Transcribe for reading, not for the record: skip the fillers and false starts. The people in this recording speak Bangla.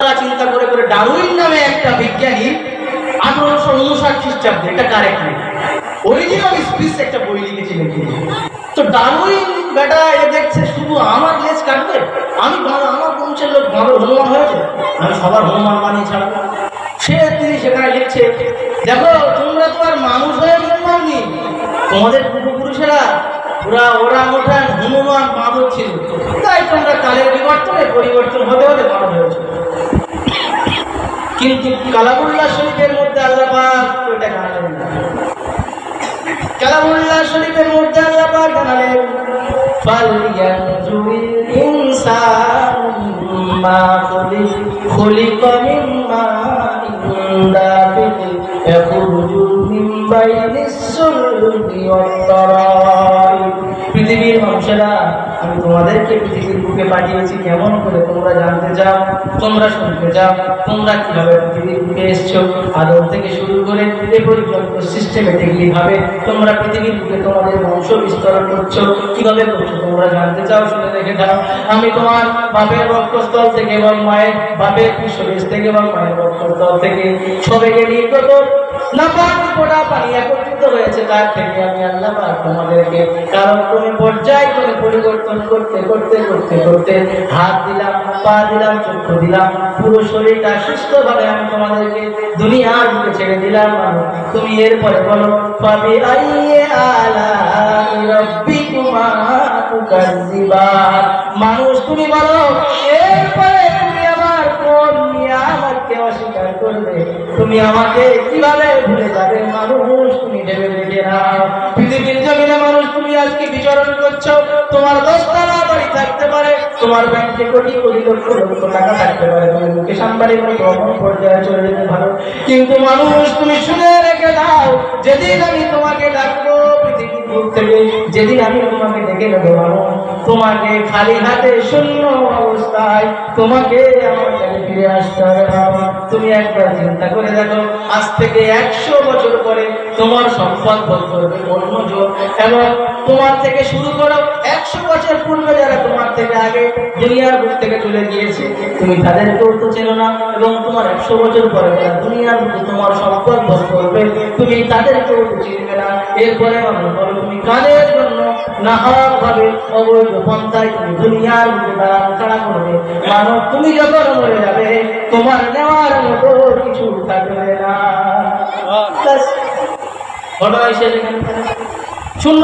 ওরা চিন্তা করে করে ডারউইন নামে একটা বিজ্ঞানী 1859 খ্রিস্টাব্দে, এটা কারেক্ট নেই, অরিজিনাল স্পিচ একটা বই লিখেছিলেন তিনি। তো ডারউইন বেটা এ দেখছে শুধু আমার লেজ কাটবে, আমি আমার বংশের লোক ভালো হনুমান হয়েছে, আমি সবার হনুমান বানিয়ে ছাড়বো। তিনি সেখানে লিখছে, দেখো তোমরা তো আর মানুষ হয়ে জন্মাওনি, তোমাদের পূর্বপুরুষেরা ওরা ওঠা হনুমান বাঁদর ছিল, তাই তোমরা কালের বিবর্তনে পরিবর্তন হতে হতে বাঁদর হয়েছে। কিন্তু কালামুল্লাহ শরীফের মধ্যে আল্লাহ পাক ওইটা জানালেন না। কালামুল্লাহ শরীফের মধ্যে আল্লাহ পাক জানালেন, ফালইয়ানজুরিল ইনসানু মা খুলিকা মিন মাইন দাফিক ইয়াখরুজু মিন বাইনিস সুলবি ওয়াত তারাইব। পৃথিবীর মানুষেরা, আমি তোমাদেরকে পৃথিবীর বুকে পাঠিয়েছি কেমন করে তোমরা জানতে চাও, তোমরা শুনতে চাও, তোমরা কিভাবে পৃথিবীর বুকে এসছো, আদম থেকে শুরু করে এ পর্যন্ত সিস্টেমেটিকলি ভাবে তোমরা পৃথিবীর বুকে তোমাদের বংশ বিস্তার করছো, কিভাবে করছো তোমরা জানতে চাও, শুনে দেখে দাও। আমি তোমার বাপের রক্তস্থল থেকে এবং মায়ের বাপের শরীর থেকে এবং মায়ের রক্তস্থল থেকে সবাইকে নির্গত নাপাক পোড়া পানি একত্রিত হয়েছে, তার থেকে আমি আল্লাহ পাক তোমাদেরকে কারণক্রমে পর্যায়ক্রমে পরিবর্তন করতে করতে করতে করতে হাত দিলাম, পা দিলাম, চক্ষু দিলাম, পুরো শরীরটা সুস্থভাবে আমি তোমাদেরকে দুনিয়ার বুকে ছেড়ে দিলাম। তুমি এরপরে বলো, ফাবি আইয়ি আলাই রাব্বিকুমা তুকাজ্জিবান। মানুষ তুমি বলো, এরপরে তুমি আমার কোন নিয়ামতকে অস্বীকার করবে, তুমি আমাকে কিভাবে ভুলে যাবে? মানুষ তুমি ভেবে দেখে নাও, পৃথিবীর জমিনে মানুষ তুমি আজকে বিচরণ করছো, তোমার 10তলা বাড়ি থাকতে পারে, তোমার ব্যাংকে কোটি কোটি লক্ষ লক্ষ টাকা থাকতে পারে, তুমি মুকেশ আম্বানির মতো অমন পর্যায়ে চলে যেতে পারো, কিন্তু মানুষ তুমি শুনে রেখে দাও, যেদিন আমি তোমাকে ডাকবো পৃথিবীর বুক থেকে, যেদিন আমি তোমাকে ডেকে নেবো মানুষ, তোমাকে খালি হাতে শূন্য অবস্থায় তোমাকে আমার কাছে ফিরে আসতে হবে। তুমি একবার চিন্তা করে দেখো, আজ থেকে 100 বছর পরে তোমার সম্পদ ভোগ করবে অন্যজন, এবং তোমার থেকে শুরু করো 100 বছর পূর্বে যারা তোমার থেকে আগে দুনিয়ার বুক থেকে চলে গিয়েছে, তুমি তাদেরকেও তো চেনো না, এবং তোমার 100 বছর পরে যারা দুনিয়ার বুকে তোমার সম্পদ ভোগ করবে, তুমি তাদেরকেও তো চিনবে না। এরপরে মানুষ বলো, তুমি কাদের জন্য নাহক ভাবে অবৈধ পন্থায় তুমি দুনিয়ার বুকে দাঁড়া করবে? মানব তুমি যখন মরে যাবে, তোমার নেওয়ার মতো কিছু থাকবে না। ঘটনা এসে শূন্য।